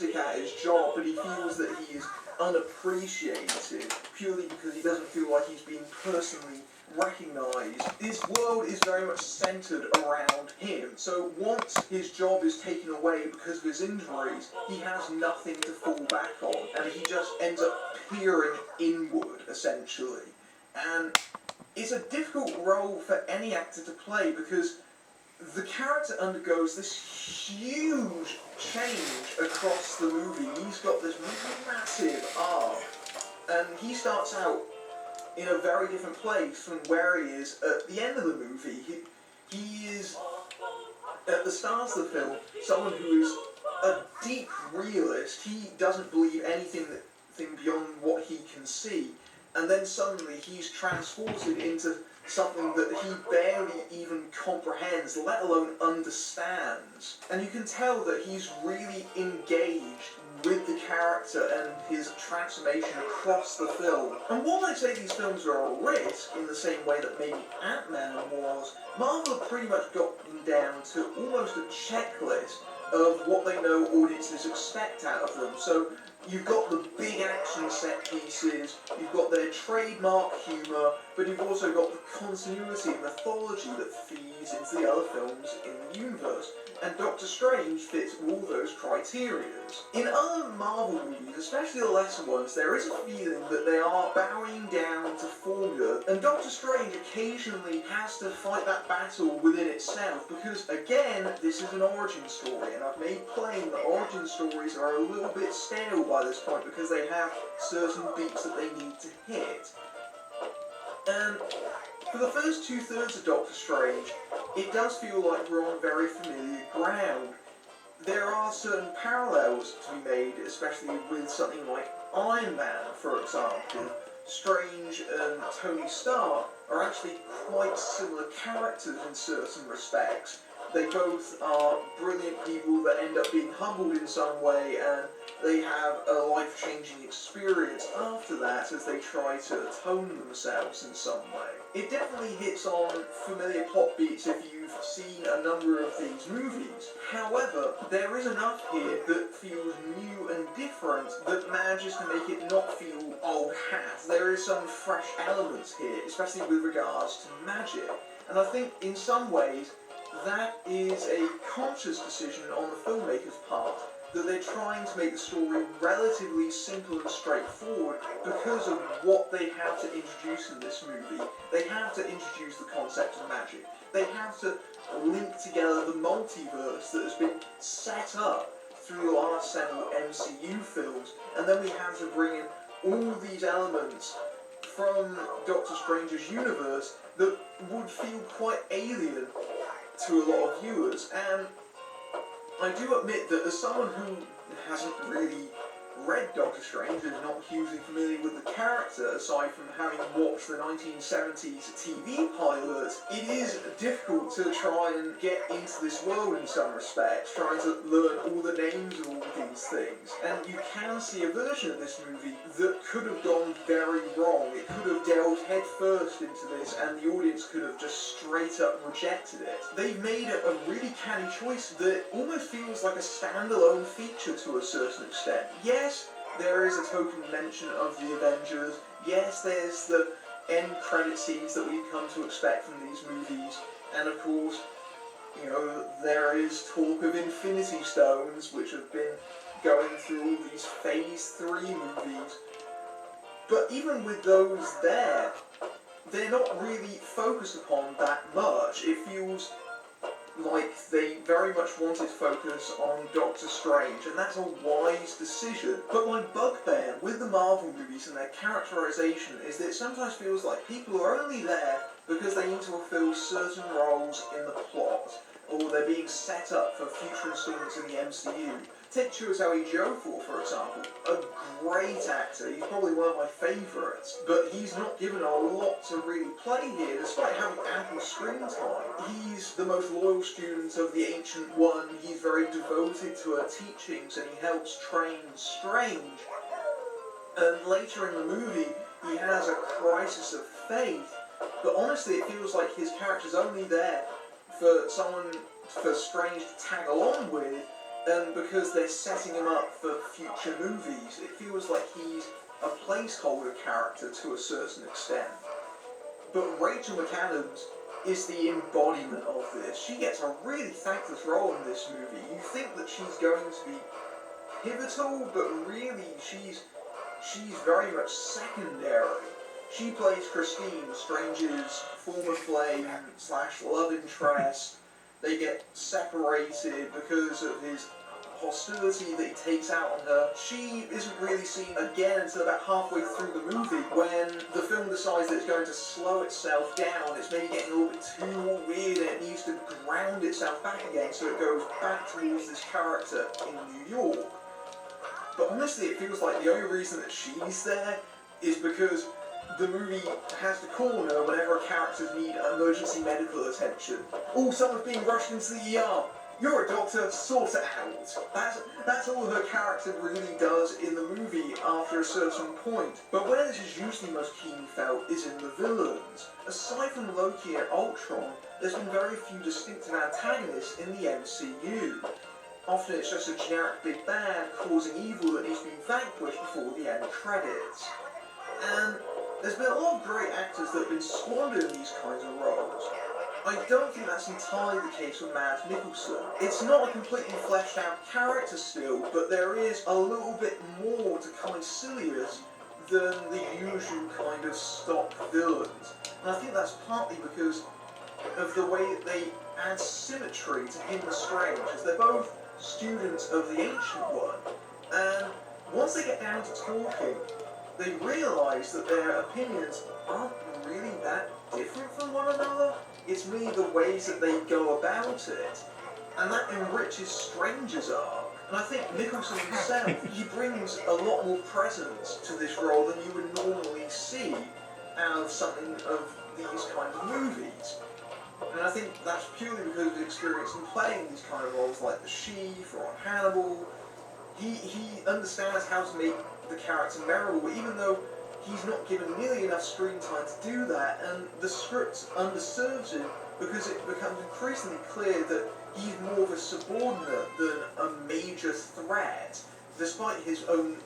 fantastic at his job, but he feels that he is unappreciated purely because he doesn't feel like he's being personally recognised. His world is very much centred around him, so once his job is taken away because of his injuries, he has nothing to fall back on, and he just ends up peering inward, essentially. And it's a difficult role for any actor to play because the character undergoes this huge change across the movie. He's got this massive arc, and he starts out in a very different place from where he is at the end of the movie. He is, at the start of the film, someone who is a deep realist. He doesn't believe anything beyond what he can see, and then suddenly he's transported into something that he barely even comprehends, let alone understands. And you can tell that he's really engaged with the character and his transformation across the film. And while I say these films are a risk, in the same way that maybe Ant-Man was, Marvel have pretty much got them down to almost a checklist of what they know audiences expect out of them. So you've got the big action set pieces, you've got their trademark humour, but you've also got the continuity and mythology that feeds into the other films in the universe. And Doctor Strange fits all those criteria. In other Marvel movies, especially the lesser ones, there is a feeling that they are bowing down to formula, and Doctor Strange occasionally has to fight that battle within itself, because again, this is an origin story, and I've made plain that origin stories are a little bit stale by this point because they have certain beats that they need to hit. And for the first 2/3 of Doctor Strange, it does feel like we're on very familiar ground. There are certain parallels to be made, especially with something like Iron Man, for example. Strange and Tony Stark are actually quite similar characters in certain respects. They both are brilliant people that end up being humbled in some way, and they have a life-changing experience after that as they try to atone themselves in some way. It definitely hits on familiar plot beats if you've seen a number of these movies. However, there is enough here that feels new and different that manages to make it not feel old hat. There is some fresh elements here, especially with regards to magic. And I think in some ways, that is a conscious decision on the filmmaker's part, that they're trying to make the story relatively simple and straightforward because of what they have to introduce in this movie. They have to introduce the concept of magic. They have to link together the multiverse that has been set up through the last several MCU films, and then we have to bring in all these elements from Doctor Strange's universe that would feel quite alien to a lot of viewers. And I do admit that as someone who hasn't really read Doctor Strange and is not hugely familiar with the character, aside from having watched the 1970s TV pilot, it is difficult to try and get into this world in some respects, trying to learn all the names of all these things. And you can see a version of this movie that could have gone very wrong. It could have delved headfirst into this, and the audience could have just straight up rejected it. They've made a really canny choice that almost feels like a standalone feature to a certain extent. Yes, there is a token mention of the Avengers. Yes, there's the end credit scenes that we've come to expect from these movies. And of course, there is talk of Infinity Stones, which have been going through all these Phase 3 movies. But even with those there, they're not really focused upon that much. It feels like they very much wanted focus on Doctor Strange, and that's a wise decision. But my bugbear with the Marvel movies and their characterization is that it sometimes feels like people are only there because they need to fulfill certain roles in the plot, or they're being set up for future installments in the MCU. Take Chiwetel Ejiofor, for example, a great actor. He's probably one of my favourites, but he's not given a lot to really play here, despite having ample screen time. He's the most loyal student of the Ancient One. He's very devoted to her teachings, and he helps train Strange. And later in the movie, he has a crisis of faith, but honestly, it feels like his character's only there for Strange to tag along with, And because they're setting him up for future movies, it feels like he's a placeholder character to a certain extent. But Rachel McAdams is the embodiment of this. She gets a really thankless role in this movie. You think that she's going to be pivotal, but really she's very much secondary. She plays Christine, Strange's former flame / love interest. They get separated because of his hostility that he takes out on her. She isn't really seen again until about halfway through the movie, when the film decides that it's going to slow itself down. It's maybe getting a little bit too weird and it needs to ground itself back again, so it goes back towards this character in New York. But honestly, it feels like the only reason that she's there is because the movie has to corner whenever a characters need emergency medical attention. Oh, someone's being rushed into the ER. You're a doctor, sort it out. That's all her character really does in the movie after a certain point. But where this is usually most keenly felt is in the villains. Aside from Loki and Ultron, there's been very few distinctive antagonists in the MCU. Often it's just a generic big bad causing evil that needs to be vanquished before the end credits. And there's been a lot of great actors that have been squandered in these kinds of roles. I don't think that's entirely the case with Mads Mikkelsen. It's not a completely fleshed out character still, but there is a little bit more to Caecilius than the usual kind of stock villains. And I think that's partly because of the way that they add symmetry to him and Strange, as they're both students of the Ancient One. And once they get down to talking, they realise that their opinions aren't really that different from one another. It's really the ways that they go about it, and that enriches Strange's arc. And I think Mikkelsen himself, he brings a lot more presence to this role than you would normally see out of something of these kinds of movies. And I think that's purely because of his experience in playing these kind of roles like The Sheaf or on Hannibal. He understands how to make the character memorable, even though he's not given nearly enough screen time to do that, and the script underserves him because it becomes increasingly clear that he's more of a subordinate than a major threat. Despite his own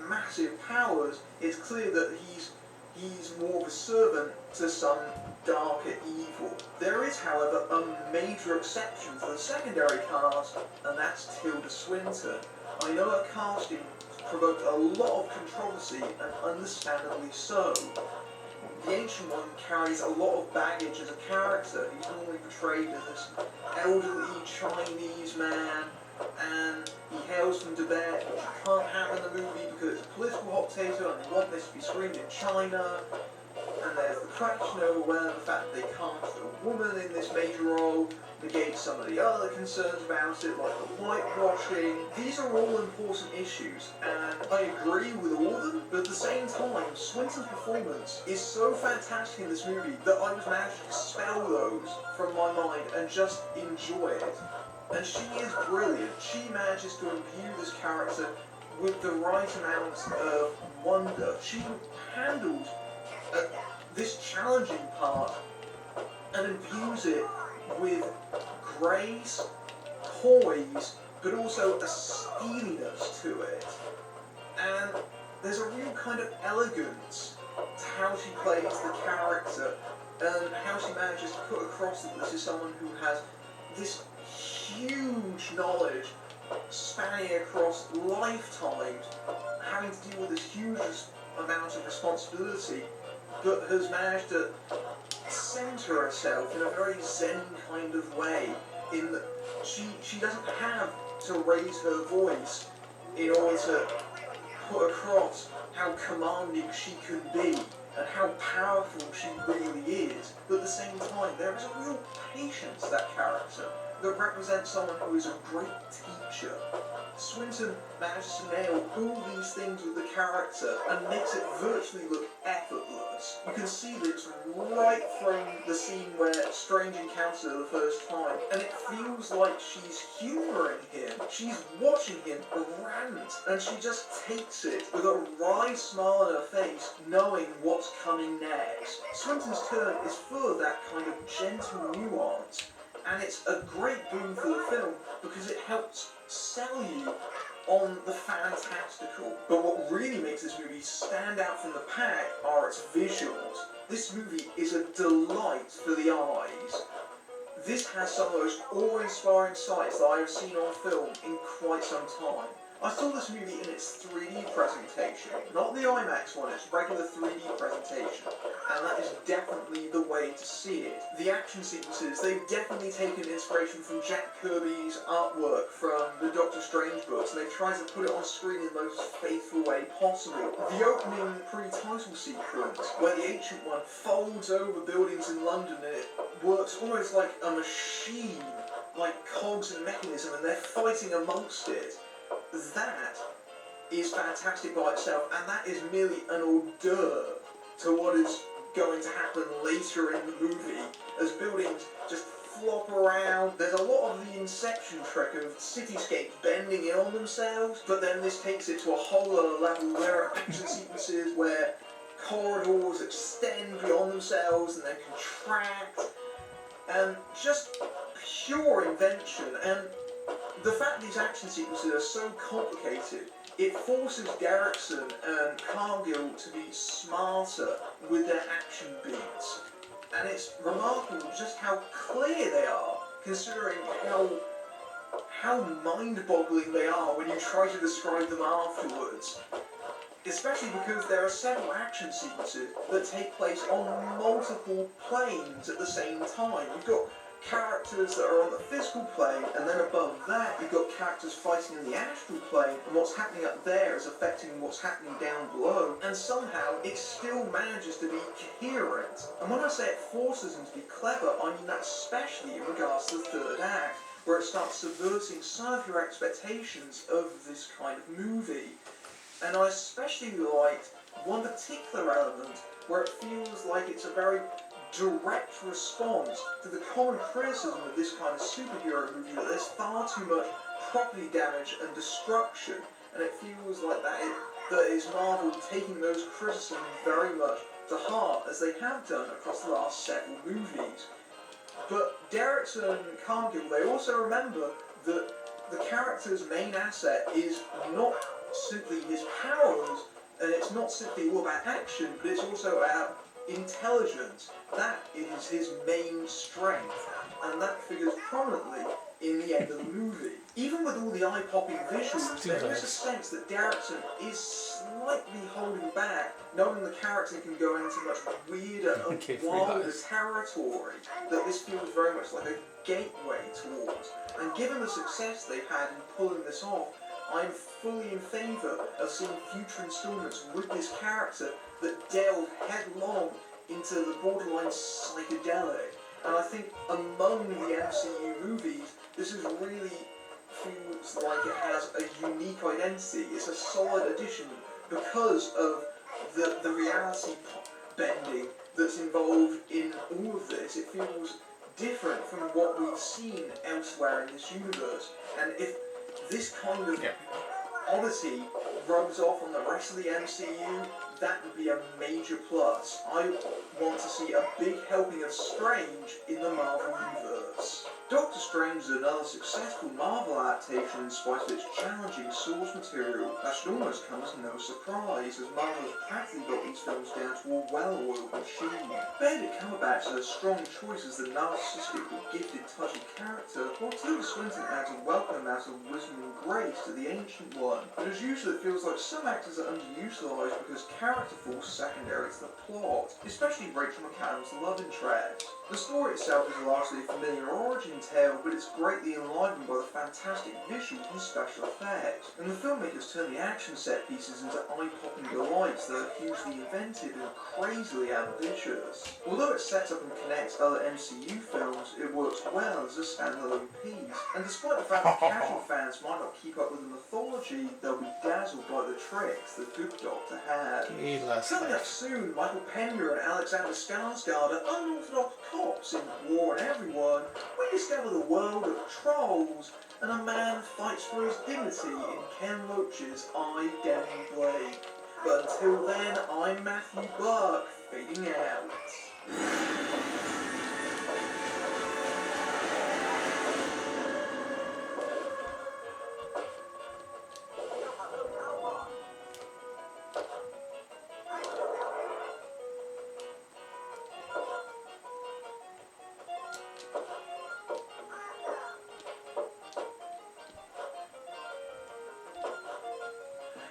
massive powers, it's clear that he's more of a servant to some darker evil. There is, however, a major exception for the secondary cast, and that's Tilda Swinton. I know her casting provoked a lot of controversy, and understandably so. The Ancient One carries a lot of baggage as a character. He's normally portrayed as this elderly Chinese man, and he hails from Tibet, which you can't have in the movie because it's a political hot potato and they want this to be screened in China. And there's the question over whether the fact that they cast a woman in this major role negates some of the other concerns about it, like the whitewashing. These are all important issues, and I agree with all of them, but at the same time, Swinton's performance is so fantastic in this movie that I was managed to expel those from my mind and just enjoy it. And she is brilliant. She manages to imbue this character with the right amount of wonder. She handles this challenging part and imbues it with grace, poise, but also a steeliness to it. And there's a real kind of elegance to how she plays the character and how she manages to put across that this is someone who has this huge knowledge spanning across lifetimes, having to deal with this huge amount of responsibility, but has managed to center herself in a very zen kind of way, in that she doesn't have to raise her voice in order to put across how commanding she can be and how powerful she really is. But at the same time, there is a real patience to that character that represents someone who is a great teacher. Swinton manages to nail all these things with the character and makes it virtually look effortless. You can see this right from the scene where Strange encounters her the first time, and it feels like she's humouring him. She's watching him rant, and she just takes it with a wry smile on her face, knowing what's coming next. Swinton's turn is full of that kind of gentle nuance, And it's a great boon for the film because it helps sell you on the fantastical. But what really makes this movie stand out from the pack are its visuals. This movie is a delight for the eyes. This has some of the most awe-inspiring sights that I have seen on film in quite some time. I saw this movie in its 3D presentation, not the IMAX one, its regular 3D presentation, and that is definitely the way to see it. The action sequences, they've definitely taken inspiration from Jack Kirby's artwork from the Doctor Strange books, and they've tried to put it on screen in the most faithful way possible. The opening pre-title sequence, where the Ancient One folds over buildings in London, and it works almost like a machine, like cogs and mechanism, and they're fighting amongst it. That is fantastic by itself, and that is merely an hors d'oeuvre to what is going to happen later in the movie as buildings just flop around. There's a lot of the Inception trick of cityscapes bending in on themselves, but then this takes it to a whole other level. There are action sequences where corridors extend beyond themselves and then contract, and just pure invention. And the fact these action sequences are so complicated, it forces Derrickson and Cargill to be smarter with their action beats. And it's remarkable just how clear they are, considering how mind-boggling they are when you try to describe them afterwards. Especially because there are several action sequences that take place on multiple planes at the same time. You've got characters that are on the physical plane, and then above that you've got characters fighting in the astral plane, and what's happening up there is affecting what's happening down below, and somehow it still manages to be coherent. And when I say it forces them to be clever, I mean that especially in regards to the third act, where it starts subverting some of your expectations of this kind of movie. And I especially liked one particular element where it feels like it's a very direct response to the common criticism of this kind of superhero movie, that there's far too much property damage and destruction, and it feels like that is Marvel taking those criticisms very much to heart, as they have done across the last several movies. But Derrickson and Cargill, they also remember that the character's main asset is not simply his powers, and it's not simply all about action, but it's also about intelligence. That is his main strength, and that figures prominently in the end of the movie. Even with all the eye-popping visuals, there is a sense that Derrickson is slightly holding back, knowing the character can go into much weirder and wilder territory, that this feels very much like a gateway towards. And given the success they've had in pulling this off, I'm fully in favour of seeing future installments with this character that delve headlong into the borderline psychedelic. And I think among the MCU movies, this is really feels like it has a unique identity. It's a solid addition because of the reality bending that's involved in all of this. It feels different from what we've seen elsewhere in this universe. And if this kind of oddity rubs off on the rest of the MCU, that would be a major plus. I want to see a big helping of Strange in the Marvel Universe. Doctor Strange is another successful Marvel adaptation in spite of its challenging source material. That should almost come as no surprise, as Marvel has practically got these films down to a well-oiled machine. Benedict Cumberbatch is a strong choice as the narcissistic but gifted, touchy character, while Tilda Swinton adds a welcome amount of wisdom and grace to the Ancient One. But as usual, it feels like some actors are underutilised because character falls secondary to the plot, especially Rachel McAdams' love interest. The story itself is largely a familiar origin tale, but it's greatly enlivened by the fantastic visuals and special effects. And the filmmakers turn the action set pieces into eye-popping delights that are hugely inventive and crazily ambitious. Although it sets up and connects other MCU films, it works well as a standalone piece. And despite the fact that casual fans might not keep up with the mythology, they'll be dazzled by the tricks the Good Doctor had. Coming up soon, Michael Pena and Alexander Skarsgård are unorthodox cops in War on Everyone. We discover the world of trolls, and a man fights for his dignity in Ken Loach's I, Denny Blake. But until then, I'm Matthew Buck, fading out.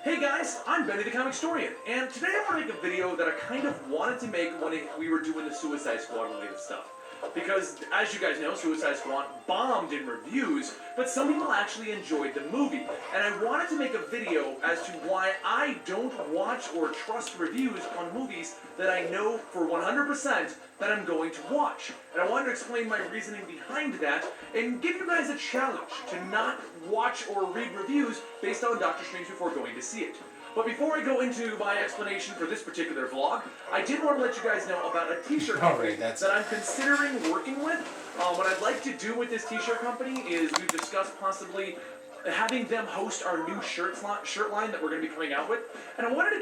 Hey guys, I'm Benny the Comic Historian, and today I want to make a video that I kind of wanted to make when we were doing the Suicide Squad related stuff. Because, as you guys know, Suicide Squad bombed in reviews, but some people actually enjoyed the movie. And I wanted to make a video as to why I don't watch or trust reviews on movies that I know for 100% that I'm going to watch. And I wanted to explain my reasoning behind that, and give you guys a challenge to not watch or read reviews based on Doctor Strange before going to see it. But before I go into my explanation for this particular vlog, I did want to let you guys know about a t-shirt company that I'm considering working with. What I'd like to do with this t-shirt company is we've discussed possibly having them host our new shirt line that we're going to be coming out with. And I wanted to